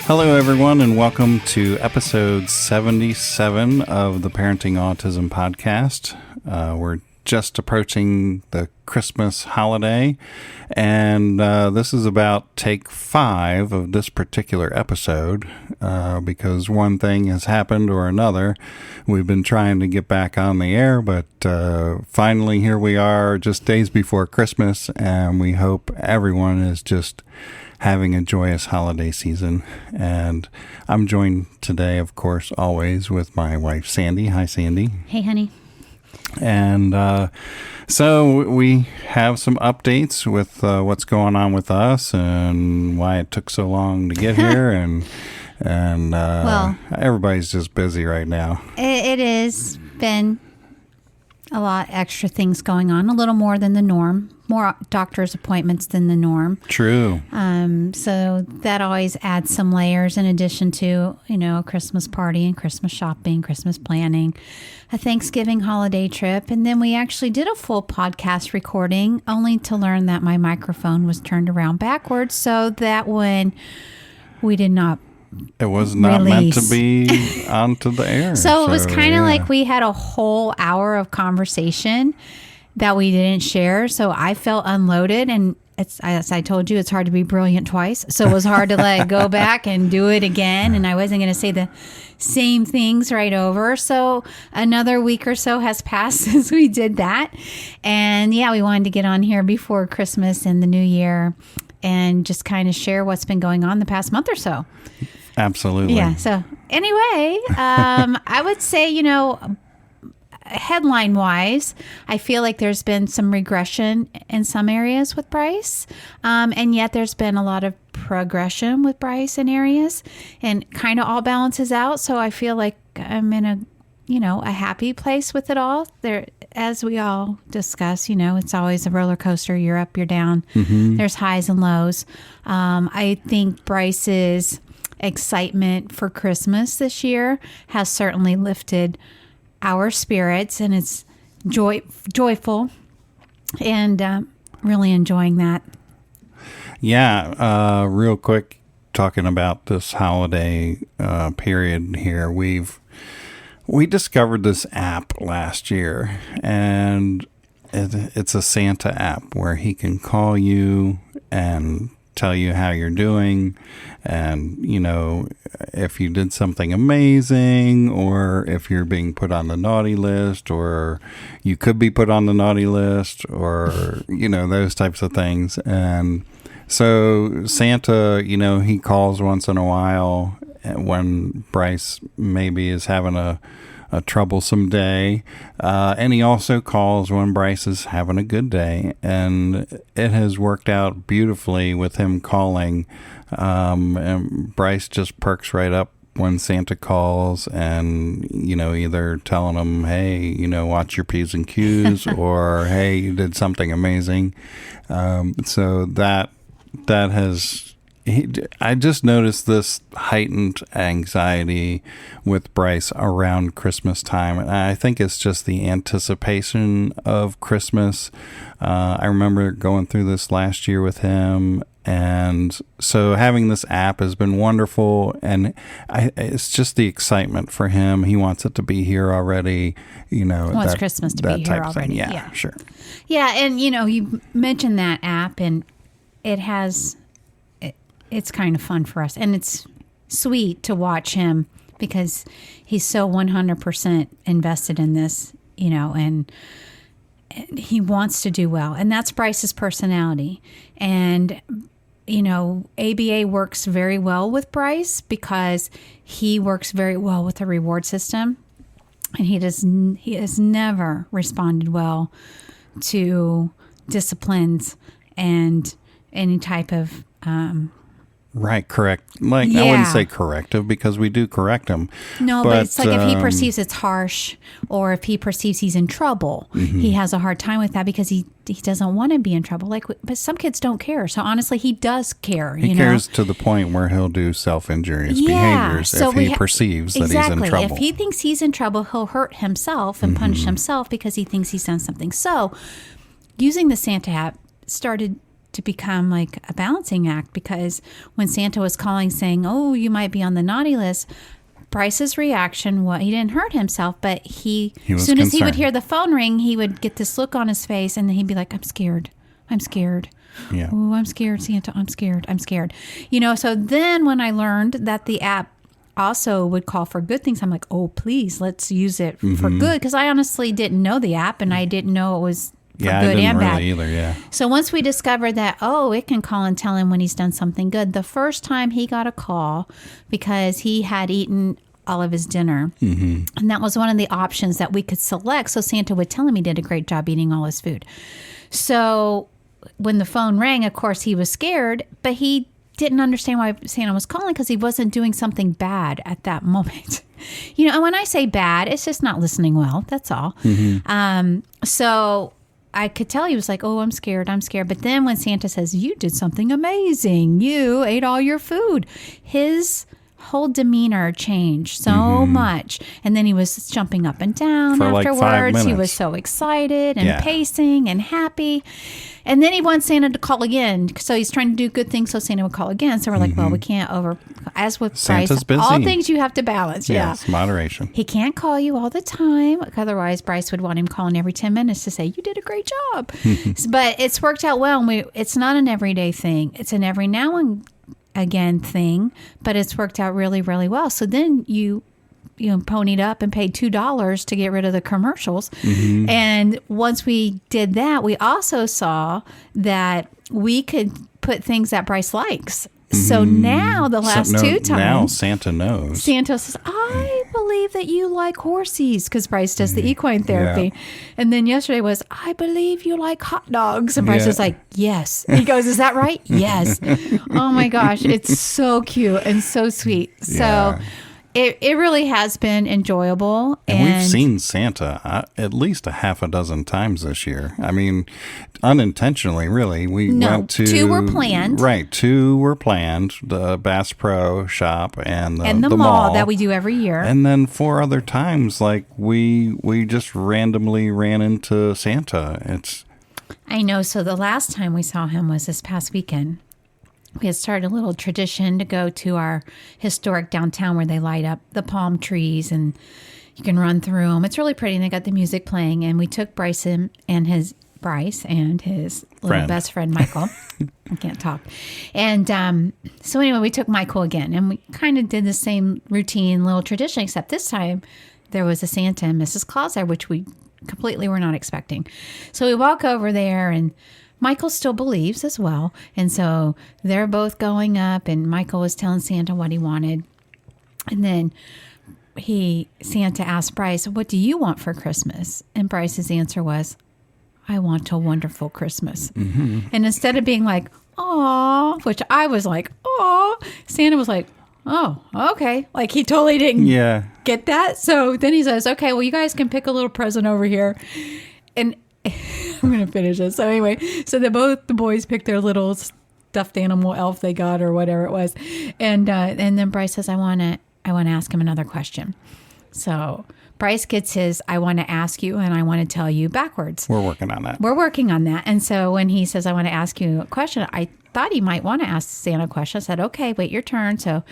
Hello, everyone, and welcome to episode 77 of the Parenting Autism podcast. We're just approaching the Christmas holiday, and this is about take 5 of this particular episode because one thing has happened or another. We've been trying to get back on the air, but finally here we are just days before Christmas, and we hope everyone is just having a joyous holiday season. And I'm joined today, of course, always with my wife, Sandy. Hi, Sandy. Hey, honey. And so we have some updates with what's going on with us and why it took so long to get here. and well, everybody's just busy right now. It has been a lot extra things going on, a little more than the norm. More doctor's appointments than the norm. True. So that always adds some layers in addition to, a Christmas party and Christmas shopping, Christmas planning, a Thanksgiving holiday trip. And then we actually did a full podcast recording only to learn that my microphone was turned around backwards so that when we did not it was not meant to be onto the air. So it was kind of like we had a whole hour of conversation that we didn't share. So I felt unloaded, and as I told you, it's hard to be brilliant twice. So it was hard to go back and do it again. And I wasn't going to say the same things right over. So another week or so has passed since we did that. And yeah, we wanted to get on here before Christmas and the New Year and just kind of share what's been going on the past month or so. Absolutely. Yeah. So anyway, I would say, headline wise, I feel like there's been some regression in some areas with Bryce. And yet there's been a lot of progression with Bryce in areas, and kind of all balances out. So I feel like I'm in a happy place with it all. There, as we all discuss, it's always a roller coaster. You're up, you're down. Mm-hmm. There's highs and lows. I think Bryce's excitement for Christmas this year has certainly lifted our spirits, and it's joyful, and really enjoying that. Yeah, real quick, talking about this holiday period here, we discovered this app last year, and it's a Santa app where he can call you and tell you how you're doing, and if you did something amazing, or if you're being put on the naughty list, or you could be put on the naughty list, or those types of things. And so Santa, he calls once in a while when Bryce maybe is having a troublesome day, and he also calls when Bryce is having a good day, and it has worked out beautifully with him calling, and Bryce just perks right up when Santa calls, and either telling him, hey, watch your P's and Q's, or hey, you did something amazing. So that has, I just noticed this heightened anxiety with Bryce around Christmas time. And I think it's just the anticipation of Christmas. I remember going through this last year with him. And so having this app has been wonderful. And it's just the excitement for him. He wants it to be here already. Wants Christmas to be here already. Yeah, sure. Yeah. And, you mentioned that app, and it has... It's kind of fun for us, and it's sweet to watch him because he's so 100% invested in this, and he wants to do well. And that's Bryce's personality. And, ABA works very well with Bryce because he works very well with the reward system, and he has never responded well to disciplines and any type of Right, correct. Like, I Yeah. wouldn't say corrective because we do correct him. No, but it's like if he perceives it's harsh or if he perceives he's in trouble, he has a hard time with that because he doesn't want to be in trouble. Like, but some kids don't care. So honestly, he does care. He cares to the point where he'll do self-injurious behaviors if he perceives that he's in trouble. If he thinks he's in trouble, he'll hurt himself and punish himself because he thinks he's done something. So using the Santa app started to become like a balancing act because when Santa was calling saying, oh, you might be on the naughty list, Bryce's reaction, he didn't hurt himself, but as soon as he would hear the phone ring, he would get this look on his face and then he'd be like, I'm scared. Yeah. Oh, I'm scared, Santa. I'm scared. So then when I learned that the app also would call for good things, I'm like, oh, please, let's use it for good. Because I honestly didn't know the app and I didn't know it was for good I didn't and bad. really either, yeah. So once we discovered that, it can call and tell him when he's done something good. The first time he got a call because he had eaten all of his dinner. And that was one of the options that we could select. So Santa would tell him he did a great job eating all his food. So when the phone rang, of course, he was scared, but he didn't understand why Santa was calling because he wasn't doing something bad at that moment. And when I say bad, it's just not listening well. That's all. So I could tell he was like, oh, I'm scared. But then when Santa says, you did something amazing, you ate all your food, whole demeanor changed so much. And then he was jumping up and down for afterwards. Like 5 minutes. He was so excited and pacing and happy. And then he wants Santa to call again. So he's trying to do good things so Santa would call again. So we're like, well, we can't as with Santa's Bryce, busy. all things you have to balance. Yes, moderation. He can't call you all the time. Otherwise, Bryce would want him calling every 10 minutes to say, you did a great job. But it's worked out well. And it's not an everyday thing. It's an every now and again thing, but it's worked out really, really well. So then you ponied up and paid $2 to get rid of the commercials. And once we did that, we also saw that we could put things that Bryce likes. So now the last 2 times. Now Santa knows. Santa says, I believe that you like horsies because Bryce does the equine therapy. Yeah. And then yesterday was, I believe you like hot dogs. And Bryce was like, yes. He goes, is that right? Yes. Oh my gosh. It's so cute and so sweet. So it really has been enjoyable. And we've seen Santa at least a half a dozen times this year. I mean, unintentionally, really. We went to 2 were planned. Right, 2 were planned. The Bass Pro Shop and the mall that we do every year. And then 4 other times, like we just randomly ran into Santa. I know. So the last time we saw him was this past weekend. We had started a little tradition to go to our historic downtown where they light up the palm trees and you can run through them. It's really pretty. And they got the music playing. And we took Bryce and his little best friend, Michael. I can't talk. And so anyway, we took Michael again. And we kind of did the same routine, little tradition, except this time there was a Santa and Mrs. Claus there, which we completely were not expecting. So we walk over there and Michael still believes as well. And so they're both going up and Michael was telling Santa what he wanted. And then Santa asked Bryce, what do you want for Christmas? And Bryce's answer was, I want a wonderful Christmas. And instead of being like, aw, which I was like, aw, Santa was like, oh, okay. Like he totally didn't get that. So then he says, okay, well, you guys can pick a little present over here. And I'm going to finish this. So anyway, both the boys picked their little stuffed animal elf they got or whatever it was. And then Bryce says, I want to ask him another question. So Bryce gets his, I want to ask you and I want to tell you backwards. We're working on that. And so when he says, I want to ask you a question, I thought he might want to ask Santa a question. I said, okay, wait your turn. So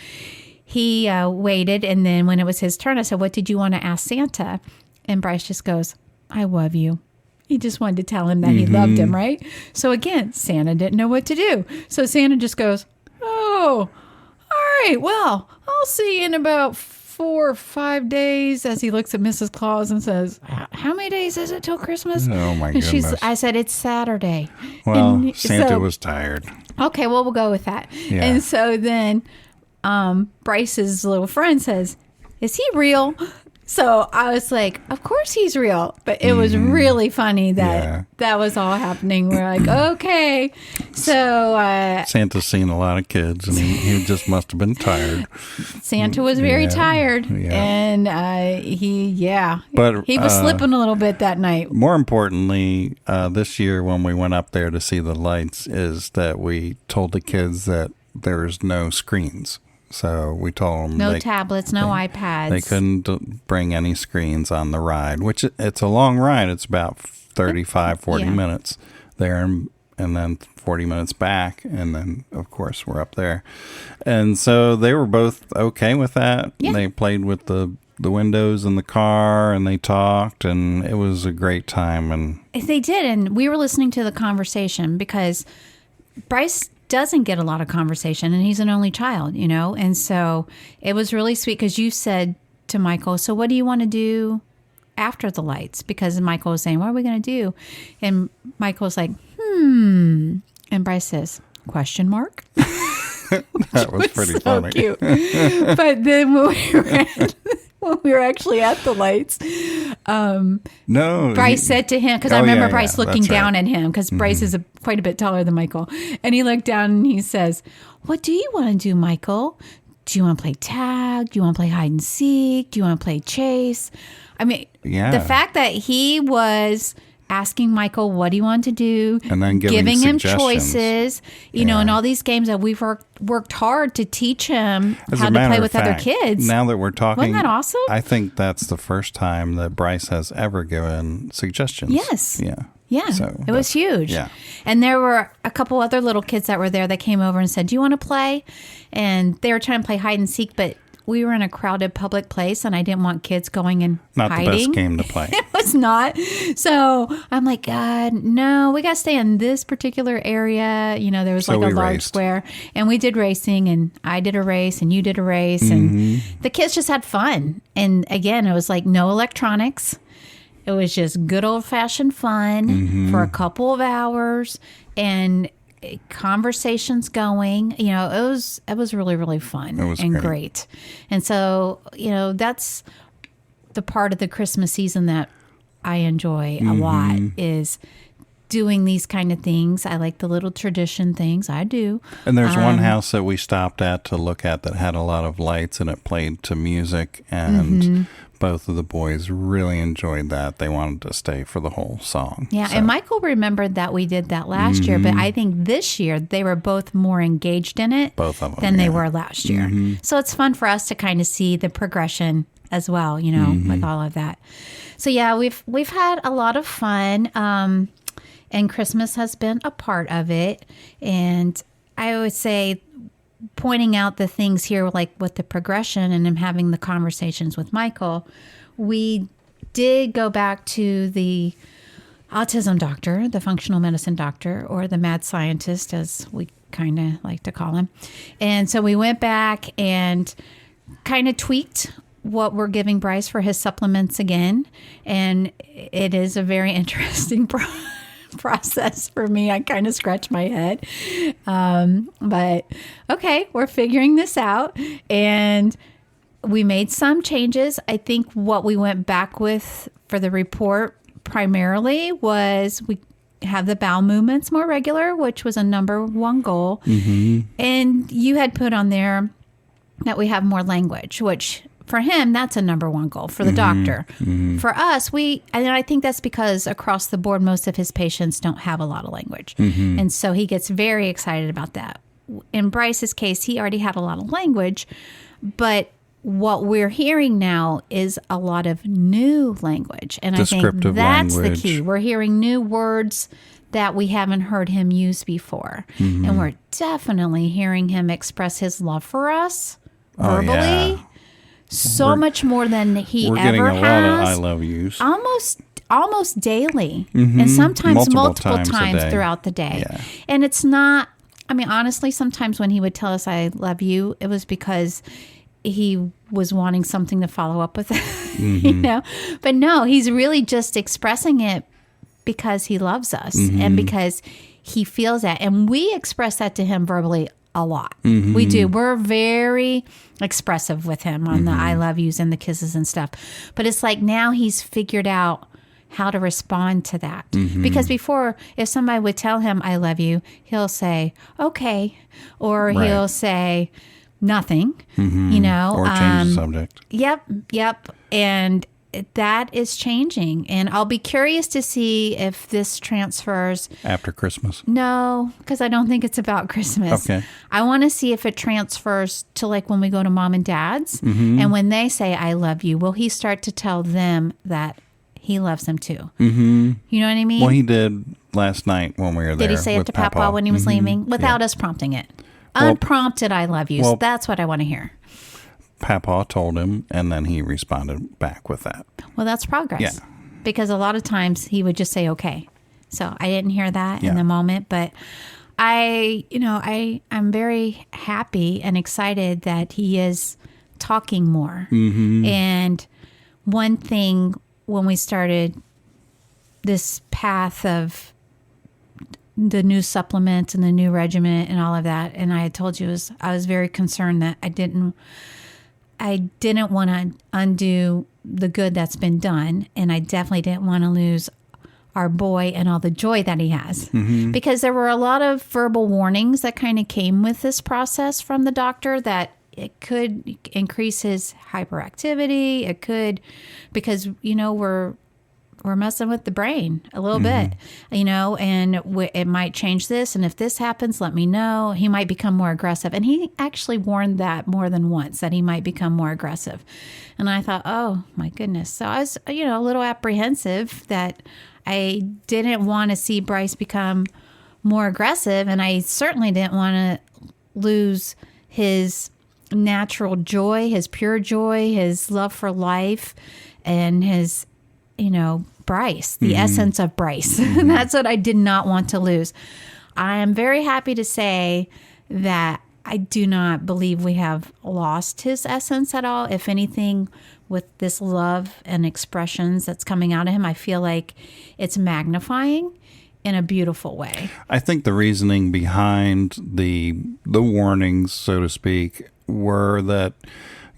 he waited. And then when it was his turn, I said, what did you want to ask Santa? And Bryce just goes, I love you. He just wanted to tell him that he loved him, right? So again, Santa didn't know what to do. So Santa just goes, oh, all right, well, I'll see you in about 4 or 5 days, as he looks at Mrs. Claus and says, how many days is it till Christmas? Oh, my goodness. I said, it's Saturday. Well, Santa was tired. Okay, well, we'll go with that. Yeah. And so then Bryce's little friend says, is he real? So I was like, of course he's real. But it was really funny that that was all happening. We're like, okay. So Santa's seen a lot of kids, and he just must have been tired. Santa was very tired. Yeah. And he was slipping a little bit that night. More importantly, this year when we went up there to see the lights, is that we told the kids that there's no screens. So we told them no tablets, no iPads. They couldn't bring any screens on the ride, which it's a long ride. It's about 35, 40 minutes there and then 40 minutes back. And then, of course, we're up there. And so they were both okay with that. Yeah. They played with the windows in the car, and they talked, and it was a great time. And they did. And we were listening to the conversation because Bryce doesn't get a lot of conversation, and he's an only child, and so it was really sweet because you said to Michael, so what do you want to do after the lights? Because Michael was saying, what are we going to do? And Michael was like, and Bryce says, question mark? That was pretty funny. Cute. But then when we were actually at the lights, Bryce said to him, because I remember Bryce looking down at him, because Bryce is quite a bit taller than Michael, and he looked down and he says, what do you want to do, Michael? Do you want to play tag? Do you want to play hide and seek? Do you want to play chase? I mean, the fact that he was asking Michael what he wanted to do, and then giving him choices, and all these games that we've worked hard to teach him how to play with other kids. Now that we're talking, wasn't that awesome? I think that's the first time that Bryce has ever given suggestions. Yes. Yeah. Yeah, so it was huge. Yeah. And there were a couple other little kids that were there that came over and said, do you want to play? And they were trying to play hide and seek, but we were in a crowded public place, and I didn't want kids going and not hiding. Not the best game to play. It was not. So I'm like, God, no, we got to stay in this particular area. There was like a large square, and we did racing, and I did a race, and you did a race, and the kids just had fun. And again, it was like no electronics. It was just good old-fashioned fun for a couple of hours, and conversations going. It was really, really fun and great. And so, that's the part of the Christmas season that I enjoy a lot, is doing these kind of things. I like the little tradition things. I do. And there's one house that we stopped at to look at that had a lot of lights, and it played to music, and both of the boys really enjoyed that. They wanted to stay for the whole song. Yeah, and Michael remembered that we did that last year, but I think this year they were both more engaged in it both of them, than they were last year. So it's fun for us to kind of see the progression as well, with all of that. So yeah, we've had a lot of fun, and Christmas has been a part of it. And I would say, pointing out the things here, like with the progression and him having the conversations with Michael, we did go back to the autism doctor, the functional medicine doctor, or the mad scientist, as we kind of like to call him. And so we went back and kind of tweaked what we're giving Bryce for his supplements again. And it is a very interesting process for me. I kind of scratch my head. But okay, we're figuring this out. And we made some changes. I think what we went back with for the report primarily was we have the bowel movements more regular, which was a number one goal. And you had put on there that we have more language, which for him, that's a number one goal for the doctor. For us, and I think that's because across the board, most of his patients don't have a lot of language. And so he gets very excited about that. In Bryce's case, he already had a lot of language, but what we're hearing now is a lot of new language. And I think that's the key. We're hearing new words that we haven't heard him use before. And we're definitely hearing him express his love for us verbally. So much more than he ever has. We're getting a lot of I love yous. Almost daily. And sometimes multiple times throughout the day. Yeah. And it's not, honestly, sometimes when he would tell us I love you, it was because he was wanting something to follow up with, But no, he's really just expressing it because he loves us and because he feels that. And we express that to him verbally a lot. We do. We're very expressive with him on the I love yous and the kisses and stuff. But it's like now he's figured out how to respond to that. Because before, if somebody would tell him I love you, he'll say, okay. Or he'll say nothing, Or change the subject. Yep. And that is changing. And I'll be curious to see if this transfers. After Christmas? No, because I don't think it's about Christmas. Okay. I want to see if it transfers to like when we go to mom and dad's. And when they say, I love you, will he start to tell them that he loves them too? You know what I mean? Well, he did last night when we were there. Did he say it to Papa when he was leaving? Without us prompting it. Unprompted, I love you. So that's what I want to hear. Papa told him, and then he responded back with that. Well, that's progress. Yeah. Because a lot of times he would just say, okay. So I didn't hear that in the moment, but I'm very happy and excited that he is talking more. And one thing when we started this path of the new supplements and the new regimen and all of that, and I had told you I was very concerned that I didn't want to undo the good that's been done, and I definitely didn't want to lose our boy and all the joy that he has. Because there were a lot of verbal warnings that kind of came with this process from the doctor that it could increase his hyperactivity. It could, because, we're messing with the brain a little bit, and it might change this. And if this happens, let me know. He might become more aggressive. And he actually warned that more than once, that he might become more aggressive. And I thought, oh my goodness. So I was, a little apprehensive that I didn't want to see Bryce become more aggressive. And I certainly didn't want to lose his natural joy, his pure joy, his love for life, and his, Bryce, the essence of Bryce. That's what I did not want to lose. I am very happy to say that I do not believe we have lost his essence at all. If anything, with this love and expressions that's coming out of him, I feel like it's magnifying in a beautiful way. I think the reasoning behind the warnings, so to speak, were that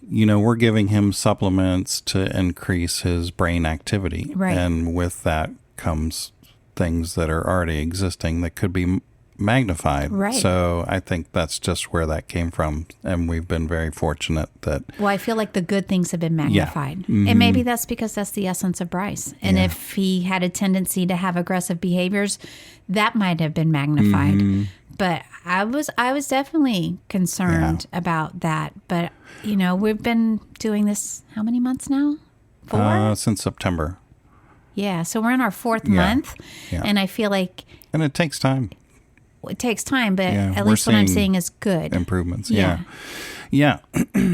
we're giving him supplements to increase his brain activity. Right. And with that comes things that are already existing that could be magnified. Right. So I think that's just where that came from. And we've been very fortunate that... Well, I feel like the good things have been magnified. Yeah. And maybe that's because that's the essence of Bryce. And if he had a tendency to have aggressive behaviors, that might have been magnified. But I was definitely concerned about that. But, we've been doing this how many months now? 4? Since September. Yeah. So we're in our 4th month. Yeah. And I feel like... And it takes time. It takes time, but at least what I'm seeing is good. Improvements. Yeah.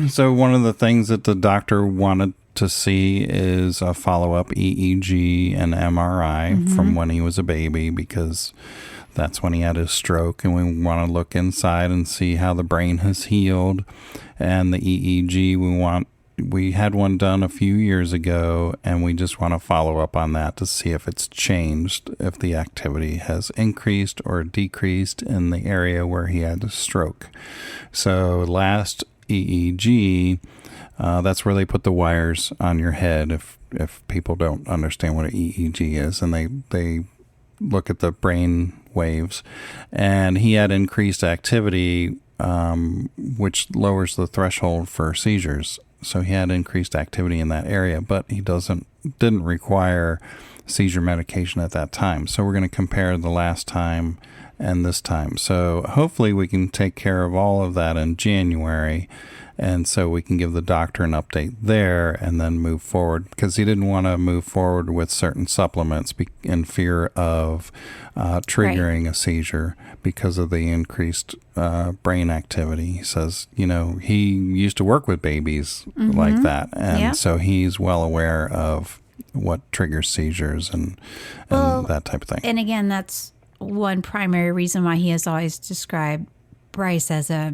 So one of the things that the doctor wanted to see is a follow-up EEG and MRI from when he was a baby, because that's when he had his stroke, and we want to look inside and see how the brain has healed. And the EEG, we had one done a few years ago, and we just want to follow up on that to see if it's changed, if the activity has increased or decreased in the area where he had the stroke. So last EEG, that's where they put the wires on your head, if people don't understand what an EEG is, and they look at the brain waves, and he had increased activity, which lowers the threshold for seizures. So he had increased activity in that area, but he didn't require seizure medication at that time. So we're going to compare the last time and this time. So hopefully we can take care of all of that in January. And so we can give the doctor an update there and then move forward, because he didn't want to move forward with certain supplements in fear of triggering a seizure because of the increased brain activity. He says, he used to work with babies like that. And so he's well aware of what triggers seizures and that type of thing. And again, that's one primary reason why he has always described Bryce as a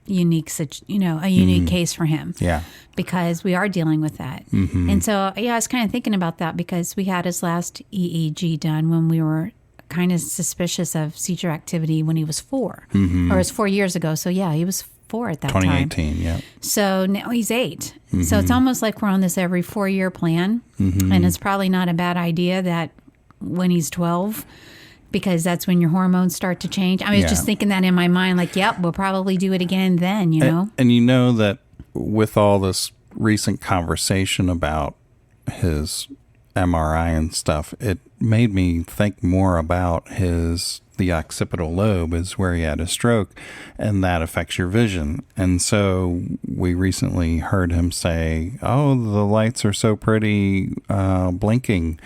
unique case for him. Yeah. Because we are dealing with that. And so, I was kind of thinking about that, because we had his last EEG done when we were kind of suspicious of seizure activity when he was 4, Mm-hmm. or it was 4 years ago. So yeah, he was 4 at that time. 2018, yeah. So now he's 8. Mm-hmm. So it's almost like we're on this every 4-year plan. Mm-hmm. And it's probably not a bad idea that when he's 12, because that's when your hormones start to change. I was Yeah. just thinking that in my mind, like, yep, we'll probably do it again then, you know? And you know that with all this recent conversation about his MRI and stuff, it made me think more about the occipital lobe is where he had a stroke, and that affects your vision. And so we recently heard him say, oh, the lights are so pretty blinking,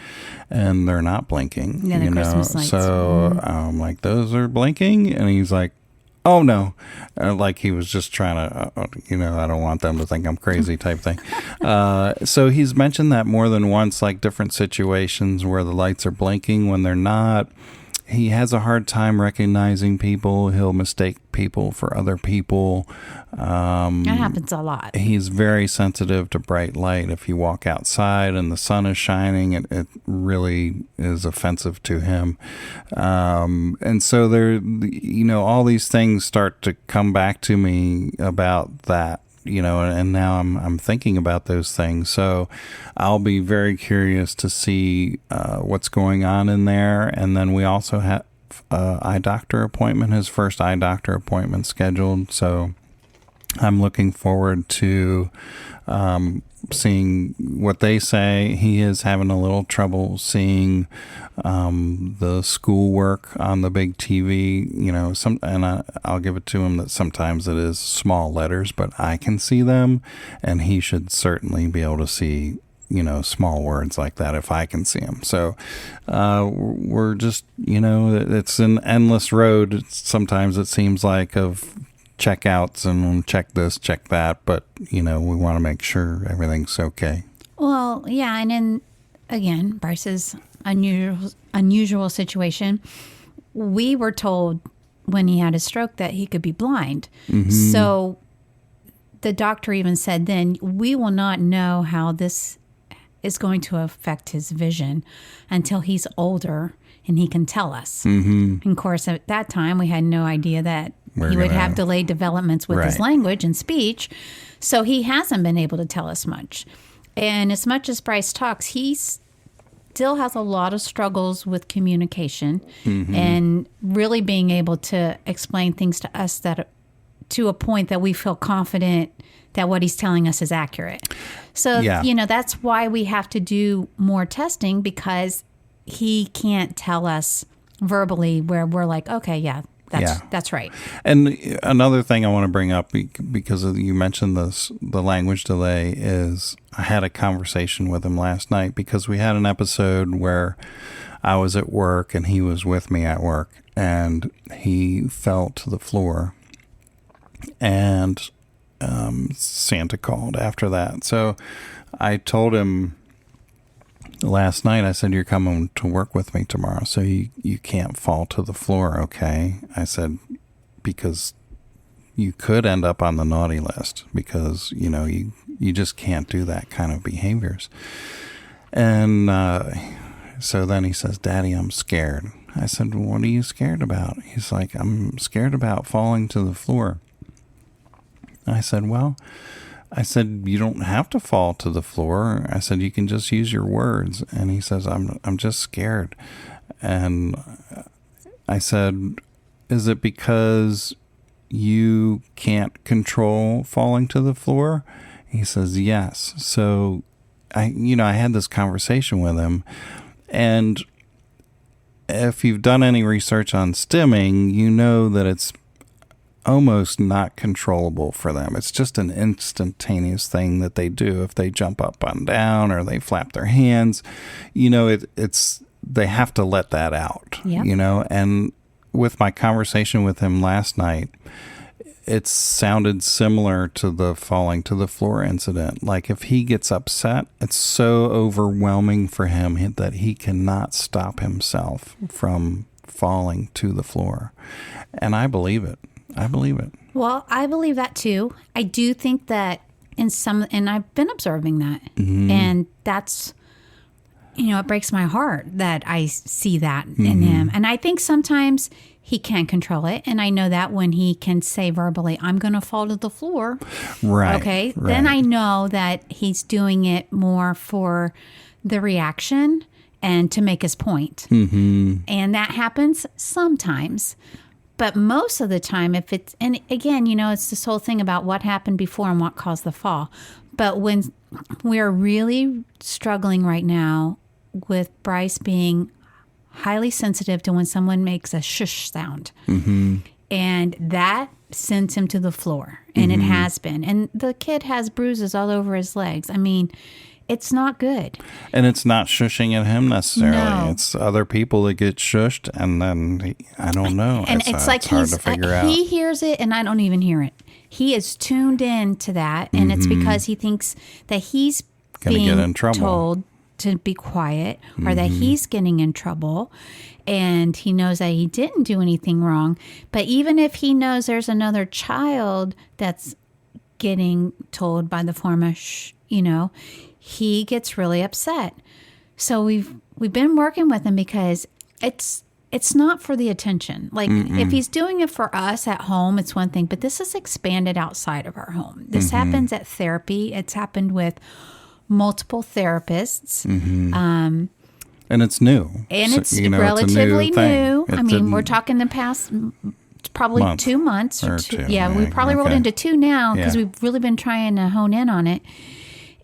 and they're not blinking. Yeah, the Christmas lights. So I'm like, those are blinking? And he's like, oh, no. Like he was just trying to, I don't want them to think I'm crazy type thing. So he's mentioned that more than once, like different situations where the lights are blinking when they're not. He has a hard time recognizing people. He'll mistake people for other people. That happens a lot. He's very sensitive to bright light. If you walk outside and the sun is shining, it really is offensive to him. And so there, all these things start to come back to me about that. And now I'm thinking about those things. So I'll be very curious to see what's going on in there. And then we also have eye doctor appointment, his first eye doctor appointment scheduled. So I'm looking forward to seeing what they say. He is having a little trouble seeing the schoolwork on the big TV, and I'll give it to him that sometimes it is small letters, but I can see them, and he should certainly be able to see, small words like that if I can see them. So we're just, it's an endless road. Sometimes it seems like of checkouts and check this, check that, but we want to make sure everything's okay. Well, yeah, and then again, Bryce's unusual situation. We were told when he had his stroke that he could be blind. Mm-hmm. So the doctor even said then, we will not know how this is going to affect his vision until he's older and he can tell us. Mm-hmm. And of course, at that time, we had no idea that he would have delayed developments with his language and speech. So he hasn't been able to tell us much. And as much as Bryce talks, he still has a lot of struggles with communication and really being able to explain things to us that to a point that we feel confident that what he's telling us is accurate. So, that's why we have to do more testing, because he can't tell us verbally where we're like, okay, that's right. And another thing I want to bring up, because you mentioned the language delay, is I had a conversation with him last night because we had an episode where I was at work and he was with me at work, and he fell to the floor, and Santa called after that. So I told him last night, I said, you're coming to work with me tomorrow, so you can't fall to the floor, okay? I said, because you could end up on the naughty list, because, you just can't do that kind of behaviors. And so then he says, Daddy, I'm scared. I said, well, what are you scared about? He's like, I'm scared about falling to the floor. I said, you don't have to fall to the floor. I said, you can just use your words. And he says, I'm just scared. And I said, is it because you can't control falling to the floor? He says, yes. So I had this conversation with him, and if you've done any research on stimming, you know that it's almost not controllable for them. It's just an instantaneous thing that they do. If they jump up and down or they flap their hands, it's they have to let that out. Yep. And with my conversation with him last night, it sounded similar to the falling to the floor incident. Like if he gets upset, it's so overwhelming for him that he cannot stop himself from falling to the floor. And I believe it. Well, I believe that too. I do think that and I've been observing that. Mm-hmm. And that's it breaks my heart that I see that in him. And I think sometimes he can't control it. And I know that when he can say verbally, I'm going to fall to the floor. Right. Okay. Right. Then I know that he's doing it more for the reaction and to make his point. And that happens sometimes. But most of the time, if it's, and again, it's this whole thing about what happened before and what caused the fall. But when we're really struggling right now with Bryce being highly sensitive to when someone makes a shush sound. And that sends him to the floor. And it has been. And the kid has bruises all over his legs. I mean, it's not good. And it's not shushing at him necessarily. No. It's other people that get shushed, and then I don't know. And it's like hard to figure out. He hears it, and I don't even hear it. He is tuned in to that, and it's because he thinks that he's being get in trouble. told to be quiet, or that he's getting in trouble, and he knows that he didn't do anything wrong. But even if he knows there's another child that's getting told by the form shh, he gets really upset. So we've been working with him because it's not for the attention. Like if he's doing it for us at home, it's one thing, but this is expanded outside of our home. This happens at therapy. It's happened with multiple therapists. And it's new. And it's So, relatively it's a new. thing. I mean, we're talking the past probably 2 months. Or two. Yeah, we probably rolled into 2 now because we've really been trying to hone in on it.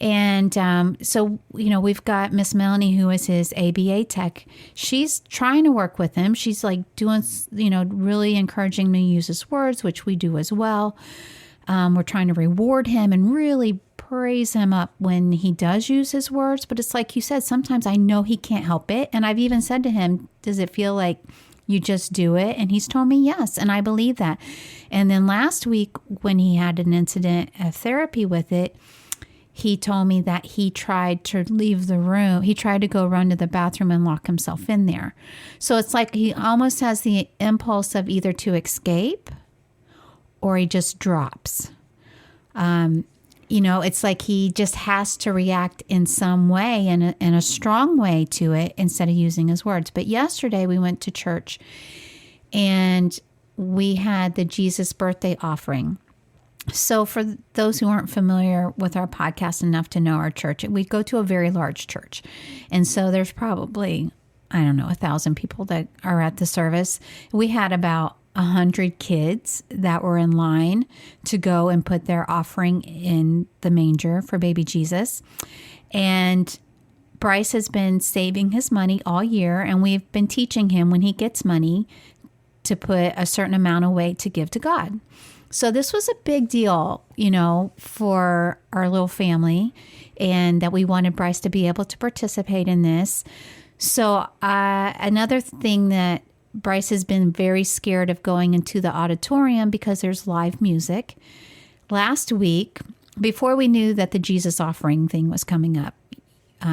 And so, we've got Miss Melanie, who is his ABA tech. She's trying to work with him. She's like doing, really encouraging him to use his words, which we do as well. We're trying to reward him and really praise him up when he does use his words. But it's like you said, sometimes I know he can't help it. And I've even said to him, does it feel like you just do it? And he's told me yes. And I believe that. And then last week when he had an incident at therapy with it, he told me that he tried to leave the room. He tried to go run to the bathroom and lock himself in there. So it's like he almost has the impulse of either to escape or he just drops. It's like he just has to react in some way, in a strong way to it instead of using his words. But yesterday we went to church and we had the Jesus birthday offering. So for those who aren't familiar with our podcast enough to know our church, we go to a very large church. And so there's probably, 1,000 people that are at the service. We had about 100 kids that were in line to go and put their offering in the manger for baby Jesus. And Bryce has been saving his money all year, and we've been teaching him when he gets money to put a certain amount away to give to God. So this was a big deal, for our little family, and that we wanted Bryce to be able to participate in this. So another thing that Bryce has been very scared of going into the auditorium because there's live music. Last week, before we knew that the Jesus offering thing was coming up,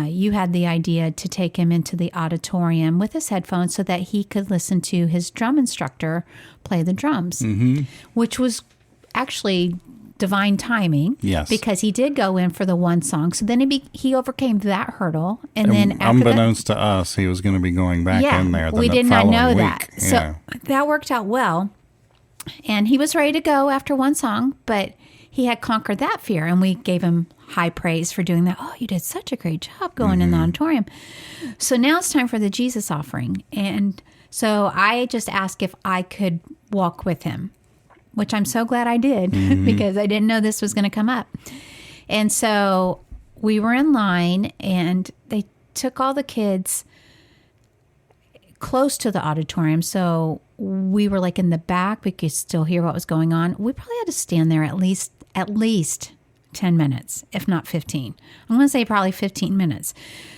you had the idea to take him into the auditorium with his headphones so that he could listen to his drum instructor play the drums, which was actually divine timing. Yes. Because he did go in for the one song. So then he overcame that hurdle. And then after unbeknownst to us, he was going to be going back in there we did not know week. that. So that worked out well. And he was ready to go after one song, but he had conquered that fear, and we gave him high praise for doing that. Oh, you did such a great job going in the auditorium. So now it's time for the Jesus offering. And so I just asked if I could walk with him, which I'm so glad I did because I didn't know this was going to come up. And so we were in line, and they took all the kids close to the auditorium. So we were like in the back. We could still hear what was going on. We probably had to stand there at least 10 minutes, if not 15. I'm going to say probably 15 minutes.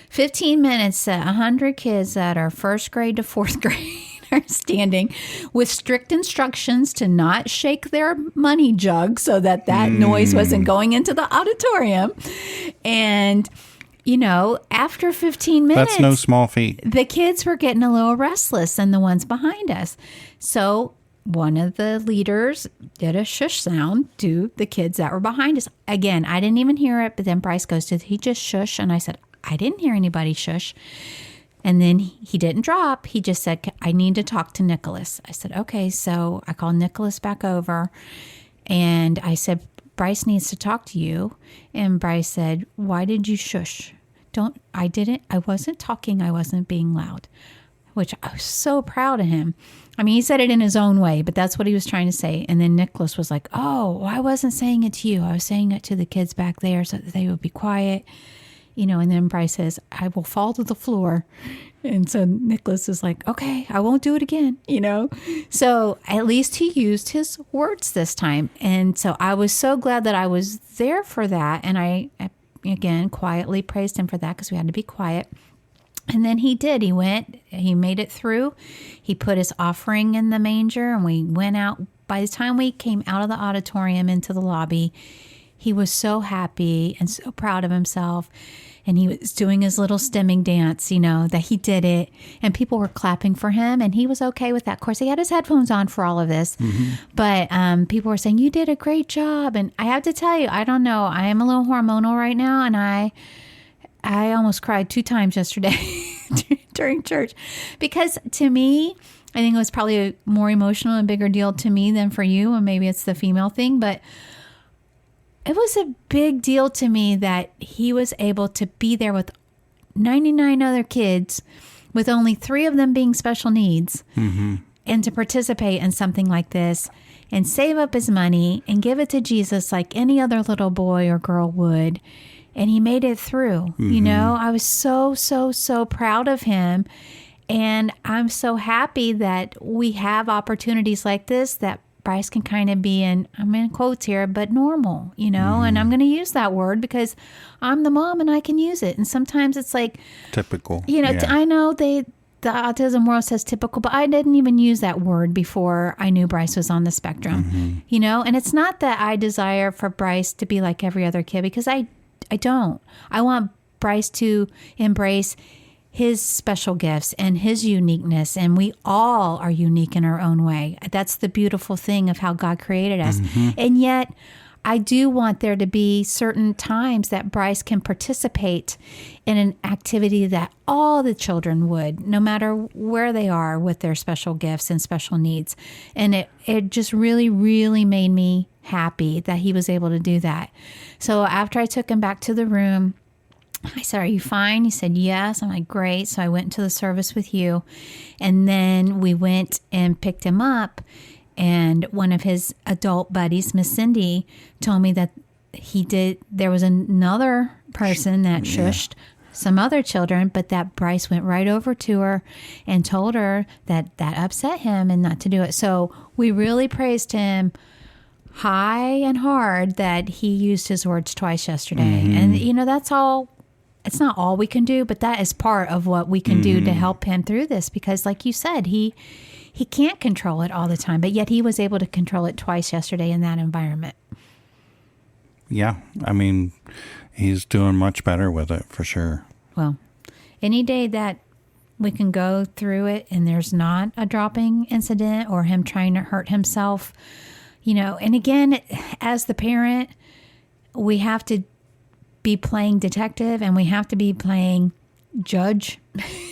15 minutes, 100 kids that are first grade to fourth grade are standing with strict instructions to not shake their money jug so that noise wasn't going into the auditorium. And, after 15 minutes... That's no small feat. The kids were getting a little restless, and the ones behind us. So one of the leaders did a shush sound to the kids that were behind us. Again, I didn't even hear it, but then Bryce goes, did he just shush? And I said, I didn't hear anybody shush. And then he didn't drop. He just said, I need to talk to Nicholas. I said, okay. So I called Nicholas back over and I said, Bryce needs to talk to you. And Bryce said, why did you shush? I wasn't talking. I wasn't being loud, which I was so proud of him. I mean, he said it in his own way, but that's what he was trying to say. And then Nicholas was like, oh, I wasn't saying it to you. I was saying it to the kids back there so that they would be quiet. And then Bryce says, I will fall to the floor. And so Nicholas is like, okay, I won't do it again, So at least he used his words this time. And so I was so glad that I was there for that. And I again, quietly praised him for that because we had to be quiet. And then he did. He made it through. He put his offering in the manger and we went out. By the time we came out of the auditorium into the lobby, he was so happy and so proud of himself. And he was doing his little stemming dance, that he did it. And people were clapping for him. And he was okay with that. Of course, he had his headphones on for all of this. Mm-hmm. But people were saying, you did a great job. And I have to tell you, I don't know. I am a little hormonal right now. And I almost cried 2 times yesterday during church. Because to me, I think it was probably a more emotional and bigger deal to me than for you. And maybe it's the female thing. But it was a big deal to me that he was able to be there with 99 other kids, with only 3 of them being special needs, mm-hmm. and to participate in something like this and save up his money and give it to Jesus like any other little boy or girl would. And he made it through. Mm-hmm. I was so, so, so proud of him. And I'm so happy that we have opportunities like this that Bryce can kind of be in, I'm in quotes here, but normal, mm-hmm. and I'm going to use that word because I'm the mom and I can use it. And sometimes it's like typical. I know the autism world says typical, but I didn't even use that word before I knew Bryce was on the spectrum, mm-hmm. And it's not that I desire for Bryce to be like every other kid because I don't. I want Bryce to embrace his special gifts and his uniqueness. And we all are unique in our own way. That's the beautiful thing of how God created us. Mm-hmm. And yet I do want there to be certain times that Bryce can participate in an activity that all the children would, no matter where they are with their special gifts and special needs. And it just really, really made me happy that he was able to do that. So after I took him back to the room, I said, are you fine? He said, yes. I'm like, great. So I went into the service with you. And then we went and picked him up. And one of his adult buddies, Miss Cindy, told me that there was another person that shushed some other children, but that Bryce went right over to her and told her that upset him and not to do it. So we really praised him high and hard that he used his words twice yesterday. Mm-hmm. And, that's all. It's not all we can do, but that is part of what we can do to help him through this. Because like you said, he can't control it all the time, but yet he was able to control it twice yesterday in that environment. Yeah. I mean, he's doing much better with it for sure. Well, any day that we can go through it and there's not a dropping incident or him trying to hurt himself, and again, as the parent, we have to be playing detective and we have to be playing judge.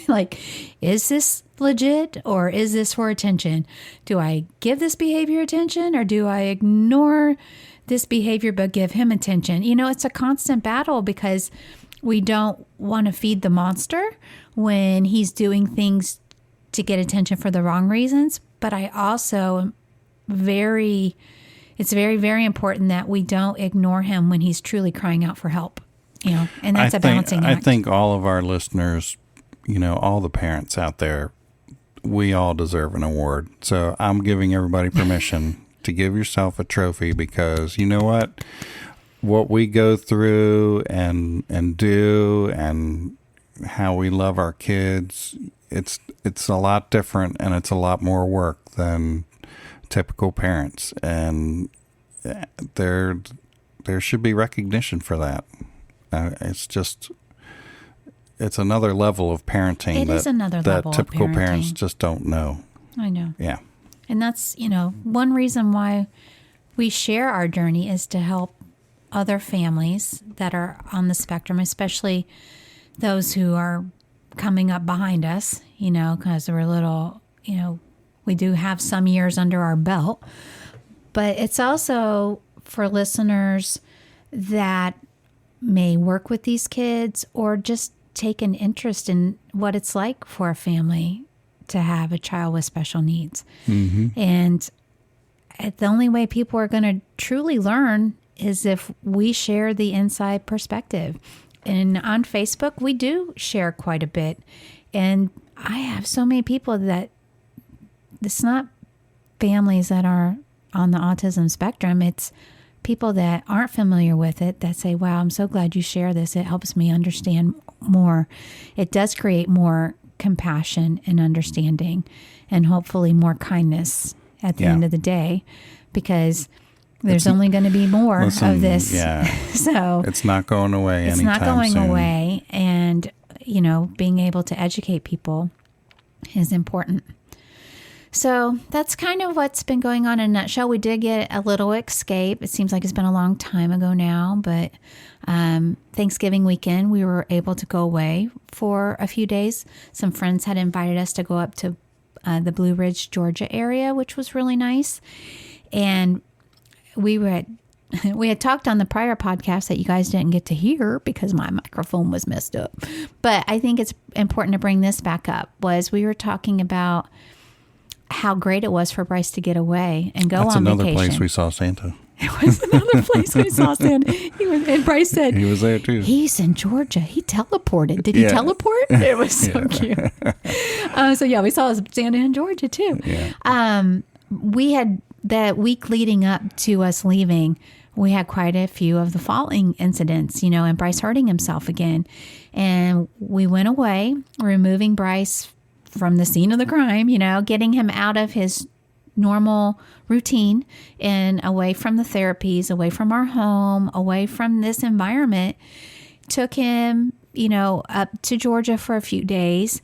Like, is this legit or is this for attention? Do I give this behavior attention or do I ignore this behavior but give him attention? It's a constant battle because we don't want to feed the monster when he's doing things to get attention for the wrong reasons. But I also it's very, very important that we don't ignore him when he's truly crying out for help. And that's a balancing act. I think all of our listeners, all the parents out there, we all deserve an award. So I'm giving everybody permission to give yourself a trophy because you know what we go through and do and how we love our kids, it's a lot different and it's a lot more work than typical parents. And there should be recognition for that. It's another level of parenting that typical parents just don't know. I know. Yeah. And that's, one reason why we share our journey is to help other families that are on the spectrum, especially those who are coming up behind us, because we're little, we do have some years under our belt. But it's also for listeners that may work with these kids or just take an interest in what it's like for a family to have a child with special needs. Mm-hmm. And the only way people are going to truly learn is if we share the inside perspective. And on Facebook, we do share quite a bit. And I have so many people that it's not families that are on the autism spectrum. It's people that aren't familiar with it that say, wow, I'm so glad you share this. It helps me understand more. It does create more compassion and understanding and hopefully more kindness at the end of the day, because there's only going to be more of this. Yeah. So it's not going away anytime soon. It's not going away. And, being able to educate people is important. So that's kind of what's been going on in a nutshell. We did get a little escape. It seems like it's been a long time ago now, but Thanksgiving weekend, we were able to go away for a few days. Some friends had invited us to go up to the Blue Ridge, Georgia area, which was really nice. And we had talked on the prior podcast that you guys didn't get to hear because my microphone was messed up. But I think it's important to bring this back up. We were talking about how great it was for Bryce to get away and go on vacation. That's another place we saw Santa. It was another place we saw Santa. And Bryce said, he was there too. He's in Georgia. He teleported. Did he teleport? It was so cute. We saw Santa in Georgia too. Yeah. We had that week leading up to us leaving, we had quite a few of the falling incidents, and Bryce hurting himself again. And we went away, removing Bryce from the scene of the crime, getting him out of his normal routine and away from the therapies, away from our home, away from this environment. Took him, up to Georgia for a few days.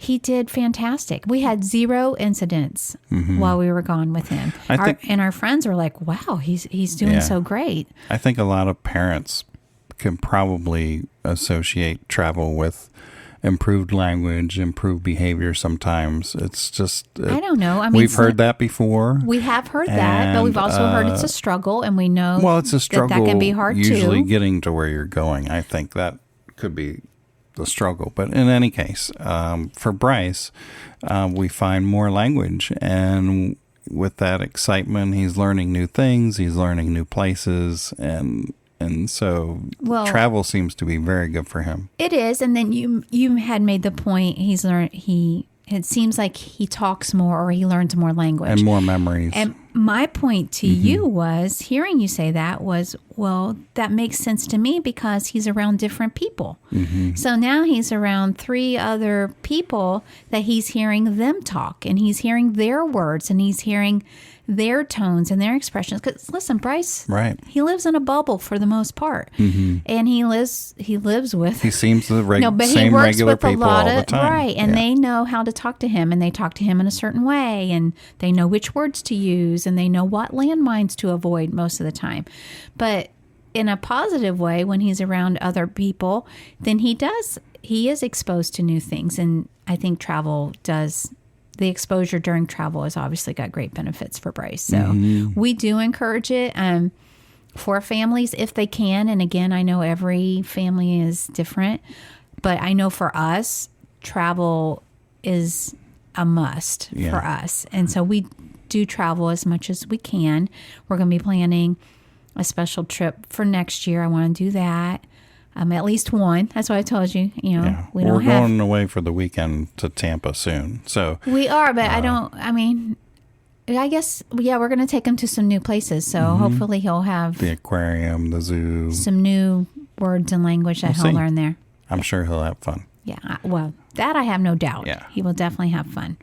He did fantastic. We had 0 incidents while we were gone with him. And our friends were like, wow, he's doing so great. I think a lot of parents can probably associate travel with improved language, improved behavior sometimes. It's just... I don't know. We've heard that before. We have heard that, but we've also heard it's a struggle, and we know it's a struggle that can be hard usually too. Getting to where you're going. I think that could be the struggle. But in any case, for Bryce, we find more language, and with that excitement, he's learning new things, he's learning new places, and so travel seems to be very good for him. It is, and then you had made the point it seems like he talks more or he learns more language. And more memories. And my point to you was, hearing you say that was, that makes sense to me because he's around different people. Mm-hmm. So now he's around 3 other people that he's hearing them talk, and he's hearing their words, and he's hearing their tones and their expressions. Because listen, Bryce, right? He lives in a bubble for the most part, and he lives with. He seems the same he works regular with people all the time, right? And they know how to talk to him, and they talk to him in a certain way, and they know which words to use, and they know what landmines to avoid most of the time. But in a positive way, when he's around other people, then he is exposed to new things, and I think travel does. The exposure during travel has obviously got great benefits for Bryce. So we do encourage it for families if they can. And again, I know every family is different, but I know for us, travel is a must for us. And so we do travel as much as we can. We're going to be planning a special trip for next year. I want to do that. At least one. That's what I told you. We're going away for the weekend to Tampa soon. So we are, but I guess, we're going to take him to some new places. So hopefully he'll have the aquarium, the zoo, some new words and language that he'll learn there. I'm sure he'll have fun. Yeah. Well, that I have no doubt. Yeah. He will definitely have fun.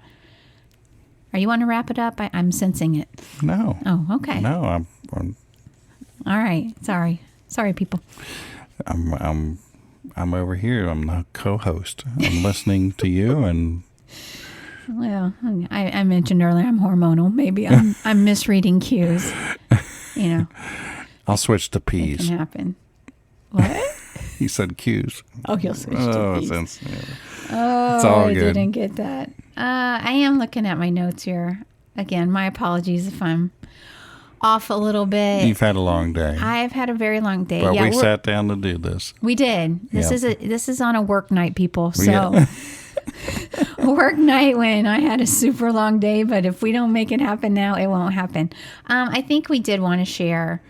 Are you want to wrap it up? I'm sensing it. No. Oh, okay. No, I'm all right. Sorry, people. I'm over here. I'm the co-host. I'm listening to you, and well, I mentioned earlier I'm hormonal. Maybe I'm misreading cues. I'll switch to peas. It can happen. What? He said Q's. Oh, he'll switch Oh, to P's. it's all I good. didn't get that. I am looking at my notes here. Again, my apologies if I'm off a little bit. You've had a long day. I've had a very long day. But yeah, we sat down to do this. We did. This is on a work night, people. So Yeah. a work night when I had a super long day. But if we don't make it happen now, it won't happen. I think we did want to share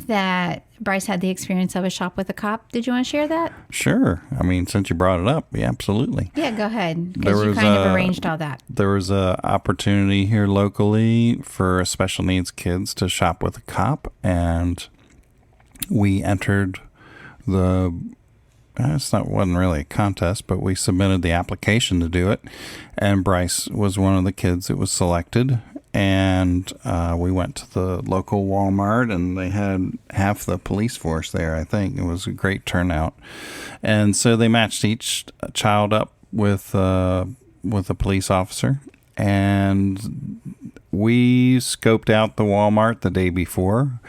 that Bryce had the experience of a shop with a cop. Did you want to share that? Sure. I mean, since you brought it up, yeah, absolutely. Yeah, go ahead. There Because you was, kind of arranged all that. There was a opportunity here locally for special needs kids to shop with a cop, and we entered wasn't really a contest, but we submitted the application to do it, and Bryce was one of the kids that was selected. And we went to the local Walmart, and they had half the police force there, I think. It was a great turnout. And so they matched each child up with a police officer. And we scoped out the Walmart the day before,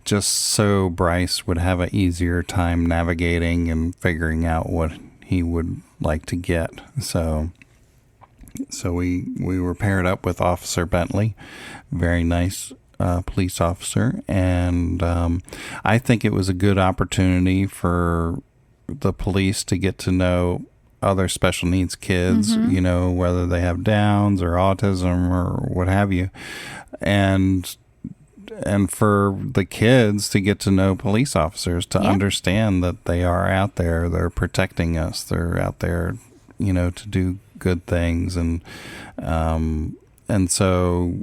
just so Bryce would have an easier time navigating and figuring out what he would like to get. So we were paired up with Officer Bentley, very nice police officer, and I think it was a good opportunity for the police to get to know other special needs kids, you know, whether they have Downs or autism or what have you, and for the kids to get to know police officers, to understand that they are out there, they're protecting us, they're out there, you know, to do good things. And so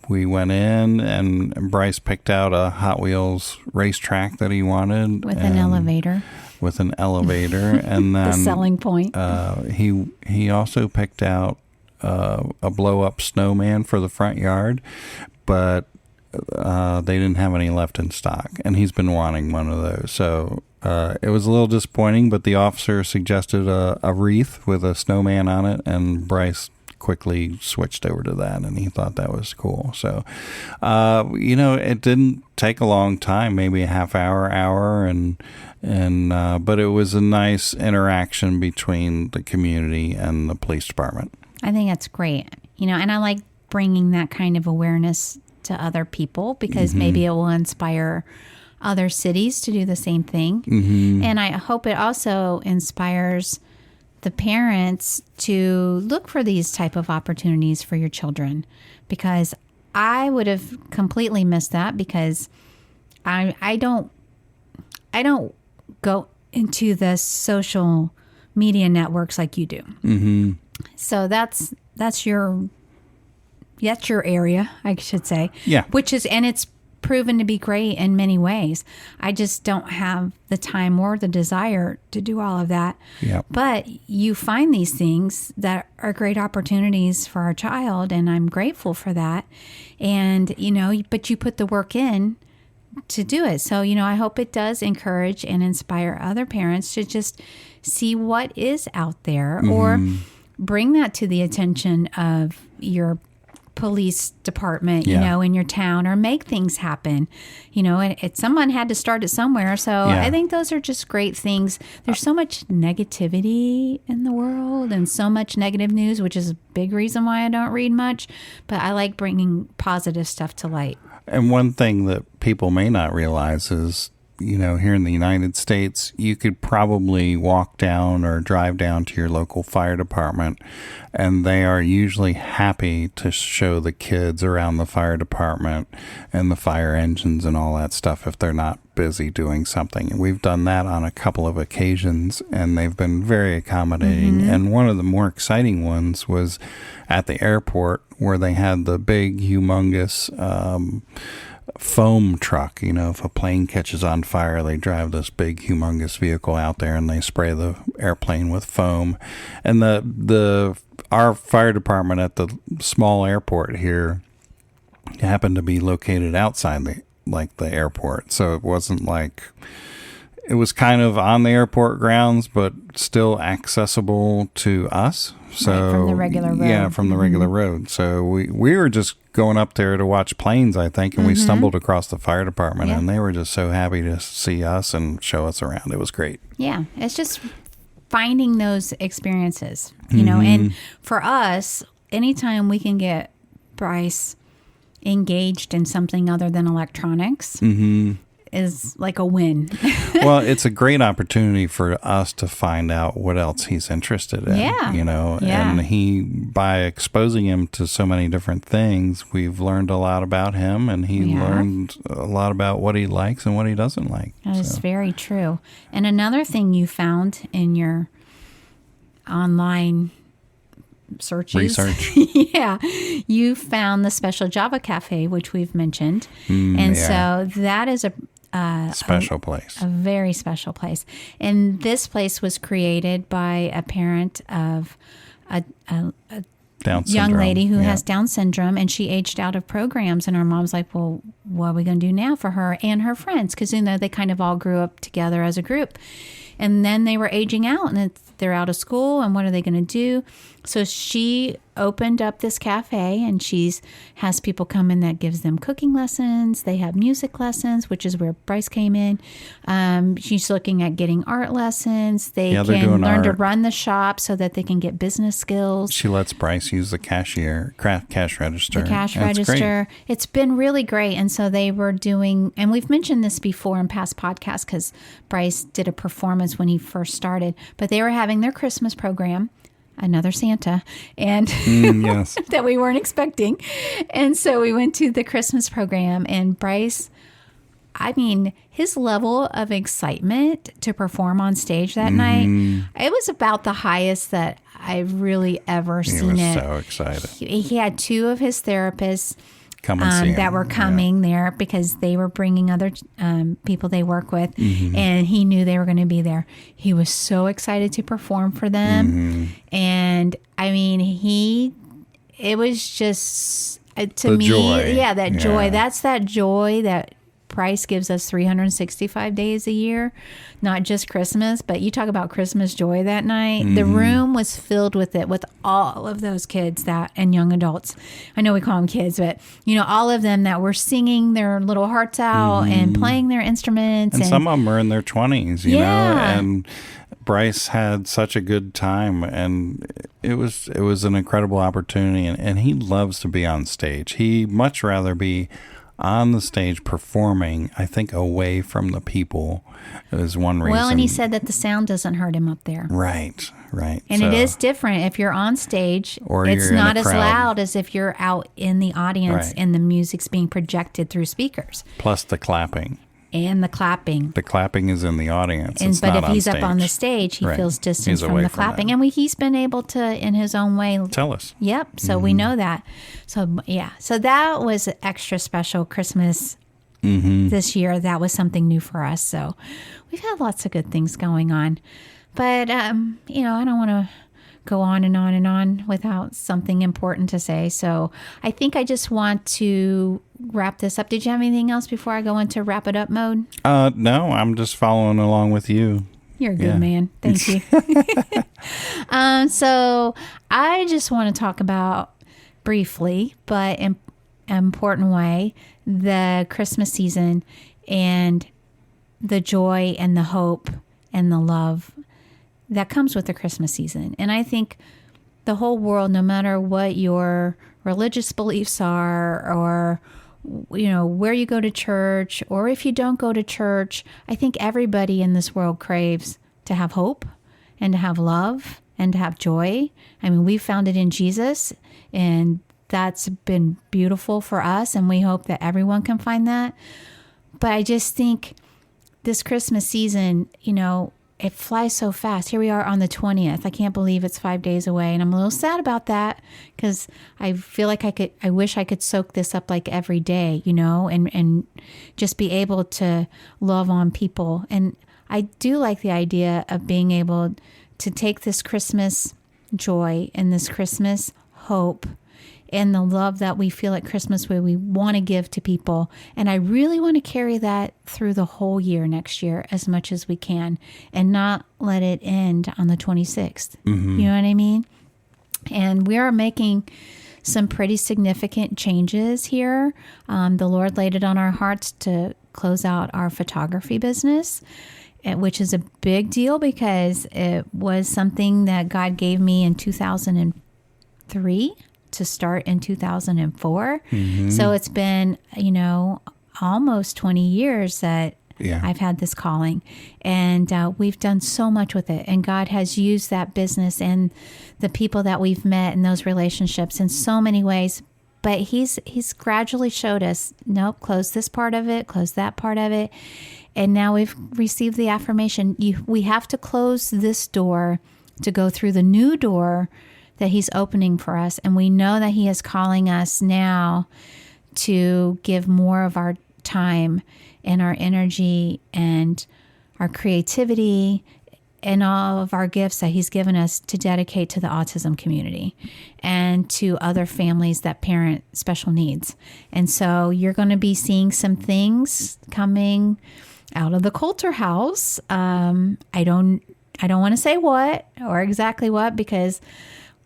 we went in, and Bryce picked out a Hot Wheels racetrack that he wanted With an elevator. And then The selling point. he also picked out a blow up snowman for the front yard, but they didn't have any left in stock, and he's been wanting one of those. So it was a little disappointing, but the officer suggested a wreath with a snowman on it, and Bryce quickly switched over to that, and he thought that was cool. So, you know, it didn't take a long time, maybe a half hour, but it was a nice interaction between the community and the police department. I think that's great. You know, and I like bringing that kind of awareness to other people, because maybe it will inspire other cities to do the same thing. And I hope it also inspires the parents to look for these type of opportunities for your children, because I would have completely missed that, because I don't go into the social media networks like you do. So that's your area, I should say. Yeah. And it's proven to be great in many ways. I just don't have the time or the desire to do all of that. Yeah. But you find these things that are great opportunities for our child, and I'm grateful for that. And, you know, but you put the work in to do it. So, you know, I hope it does encourage and inspire other parents to just see what is out there, or bring that to the attention of your police department, you know, in your town, or make things happen. You know, someone had to start it somewhere. So I think those are just great things. There's so much negativity in the world, and so much negative news, which is a big reason why I don't read much. But I like bringing positive stuff to light. And one thing that people may not realize is, you know, here in the United States, you could probably walk down or drive down to your local fire department, and they are usually happy to show the kids around the fire department and the fire engines and all that stuff if they're not busy doing something. And we've done that on a couple of occasions, and they've been very accommodating. And one of the more exciting ones was at the airport, where they had the big, humongous foam truck. You know, if a plane catches on fire, they drive this big, humongous vehicle out there, and they spray the airplane with foam. And our fire department at the small airport here happened to be located outside the airport, so it wasn't like, it was kind of on the airport grounds, but still accessible to us. So Right, from the regular road. Yeah, from the regular road. So we were just going up there to watch planes, I think, and we stumbled across the fire department, and they were just so happy to see us and show us around. It was great. Yeah, it's just finding those experiences, you know, and for us, anytime we can get Bryce engaged in something other than electronics is like a win. Well, it's a great opportunity for us to find out what else he's interested in, you know, and by exposing him to so many different things, we've learned a lot about him, and he learned a lot about what he likes and what he doesn't like. That is very true. And another thing you found in your online searches. Research. You found the Special Java Cafe, which we've mentioned. So that is a special place. A very special place. And this place was created by a parent of a Down young syndrome. lady who has Down syndrome, and she aged out of programs. And her mom's like, well, what are we going to do now for her and her friends? Because, you know, they kind of all grew up together as a group. And then they were aging out, and they're out of school, and what are they going to do? So she opened up this cafe, and has people come in that gives them cooking lessons. They have music lessons, which is where Bryce came in. She's looking at getting art lessons. They can learn to run the shop so that they can get business skills. She lets Bryce use the cash register. The cash register. It's been really great. And so they were doing, and we've mentioned this before in past podcasts because Bryce did a performance when he first started, but they were having their Christmas program. Another Santa, and that we weren't expecting. And so we went to the Christmas program, and Bryce, I mean, his level of excitement to perform on stage that night, it was about the highest that I've really ever seen it. He was so excited. He had two of his therapists come and see that were coming there because they were bringing other people they work with, and he knew they were going to be there. He was so excited to perform for them, and I mean, it was just to me, joy. That joy. That's that joy that Bryce gives us 365 days a year, not just Christmas, but you talk about Christmas joy that night. The room was filled with it, with all of those kids and young adults. I know we call them kids, but you know, all of them that were singing their little hearts out and playing their instruments. And some of them were in their 20s, you know, and Bryce had such a good time, and it was an incredible opportunity, and he loves to be on stage. He much rather be on the stage performing, I think, away from the people is one reason. Well, and he said that the sound doesn't hurt him up there. Right. And it is different if you're on stage. Or it's you're not in a as crowd. loud as if you're out in the audience and the music's being projected through speakers. Plus the clapping. And the clapping. The clapping is in the audience. But if he's up on the stage, he feels distance from the clapping. And he's been able to, in his own way, tell us. Yep. So we know that. So, yeah. So that was extra special Christmas this year. That was something new for us. So we've had lots of good things going on. But, you know, I don't want to go on and on and on without something important to say. So I think I just want to wrap this up. Did you have anything else before I go into wrap it up mode? No, I'm just following along with you. You're a good man. Thank you. So I just want to talk about briefly, but in an important way, the Christmas season and the joy and the hope and the love that comes with the Christmas season. And I think the whole world, no matter what your religious beliefs are, or, you know, where you go to church, or if you don't go to church, I think everybody in this world craves to have hope and to have love and to have joy. I mean, we found it in Jesus, and that's been beautiful for us, and we hope that everyone can find that. But I just think this Christmas season, you know, it flies so fast. Here we are on the 20th. I can't believe it's 5 days away. And I'm a little sad about that because I feel like I wish I could soak this up like every day, you know, and just be able to love on people. And I do like the idea of being able to take this Christmas joy and this Christmas hope and the love that we feel at Christmas, where we want to give to people. And I really want to carry that through the whole year next year as much as we can, and not let it end on the 26th. You know what I mean? And we are making some pretty significant changes here. The Lord laid it on our hearts to close out our photography business, which is a big deal because it was something that God gave me in 2003 to start in 2004. So it's been, almost 20 years that I've had this calling, and we've done so much with it. And God has used that business and the people that we've met and those relationships in so many ways. But he's gradually showed us, nope, close this part of it, close that part of it. And now we've received the affirmation. We have to close this door to go through the new door that he's opening for us. And we know that he is calling us now to give more of our time and our energy and our creativity and all of our gifts that he's given us to dedicate to the autism community and to other families that parent special needs. And so you're going to be seeing some things coming out of the Coulter house. I don't want to say what or exactly what, because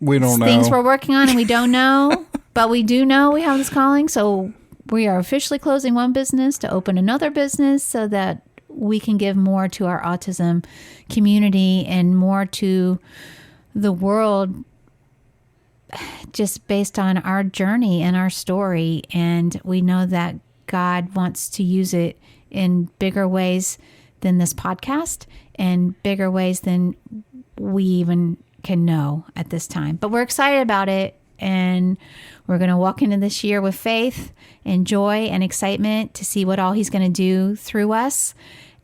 we don't know things we're working on and we don't know, but we do know we have this calling. So we are officially closing one business to open another business so that we can give more to our autism community and more to the world, just based on our journey and our story. And we know that God wants to use it in bigger ways than this podcast and bigger ways than we even can know at this time. But we're excited about it. And we're going to walk into this year with faith and joy and excitement to see what all he's going to do through us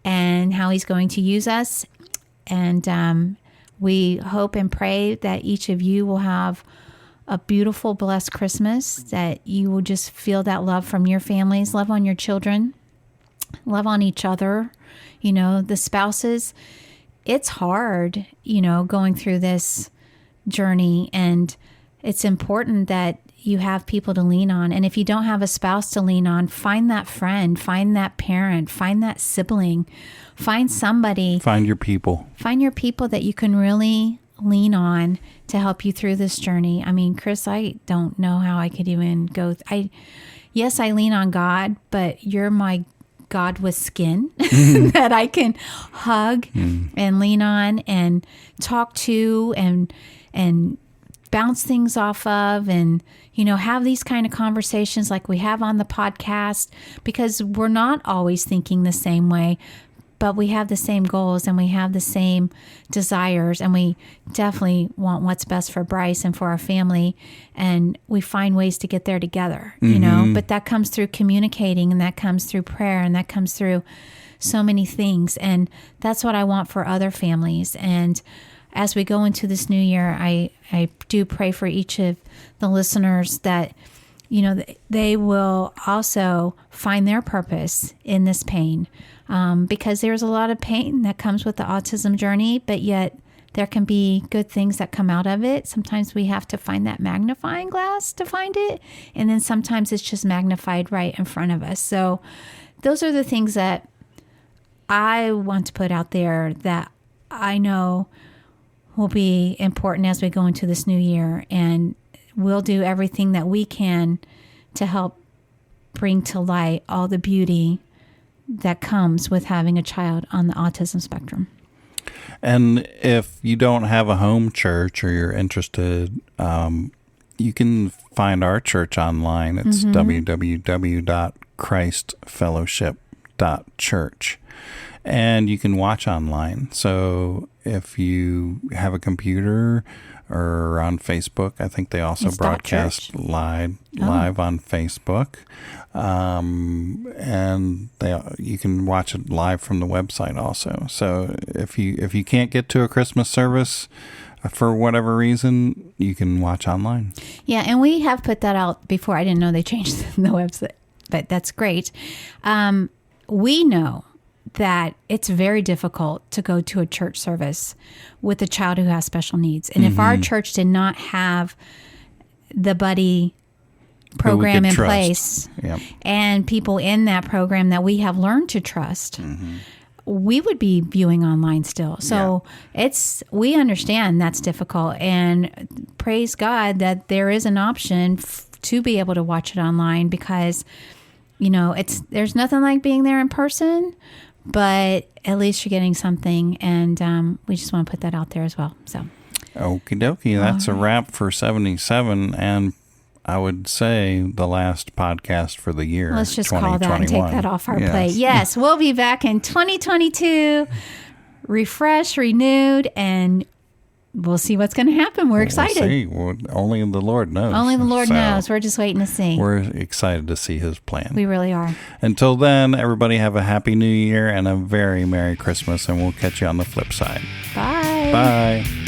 and how he's going to use us. And we hope and pray that each of you will have a beautiful, blessed Christmas, that you will just feel that love from your families, love on your children, love on each other. The spouses, it's hard, going through this journey, and it's important that you have people to lean on. And if you don't have a spouse to lean on, find that friend, find that parent, find that sibling, find somebody. Find your people that you can really lean on to help you through this journey. I mean, Chris, I don't know how I could even go. Yes, I lean on God, but you're my God with skin that I can hug and lean on and talk to and bounce things off of, and have these kind of conversations like we have on the podcast, because we're not always thinking the same way, but we have the same goals and we have the same desires, and we definitely want what's best for Bryce and for our family, and we find ways to get there together, but that comes through communicating, and that comes through prayer, and that comes through so many things. And that's what I want for other families. And as we go into this new year, I do pray for each of the listeners that, they will also find their purpose in this pain, because there's a lot of pain that comes with the autism journey, but yet there can be good things that come out of it. Sometimes we have to find that magnifying glass to find it, and then sometimes it's just magnified right in front of us. So those are the things that I want to put out there that I know will be important as we go into this new year, and we'll do everything that we can to help bring to light all the beauty that comes with having a child on the autism spectrum. And if you don't have a home church or you're interested, you can find our church online. It's www.christfellowship.church. And you can watch online. So if you have a computer or on Facebook, I think they also broadcast live on Facebook. And you can watch it live from the website also. So if you can't get to a Christmas service for whatever reason, you can watch online. Yeah, and we have put that out before. I didn't know they changed the website, but that's great. We know that it's very difficult to go to a church service with a child who has special needs. And if our church did not have the buddy program in place and people in that program that we have learned to trust, we would be viewing online still. So we understand that's difficult, and praise God that there is an option to be able to watch it online, because, there's nothing like being there in person, but at least you're getting something. And we just want to put that out there as well. So, okie dokie. That's a wrap for 77. And I would say the last podcast for the year. Let's just call that and take that off our plate. Yes, we'll be back in 2022, refreshed, renewed, and we'll see what's going to happen. We're excited. We'll see. Only the Lord knows. Only the Lord knows. We're just waiting to see. We're excited to see his plan. We really are. Until then, everybody have a happy new year and a very Merry Christmas, and we'll catch you on the flip side. Bye. Bye.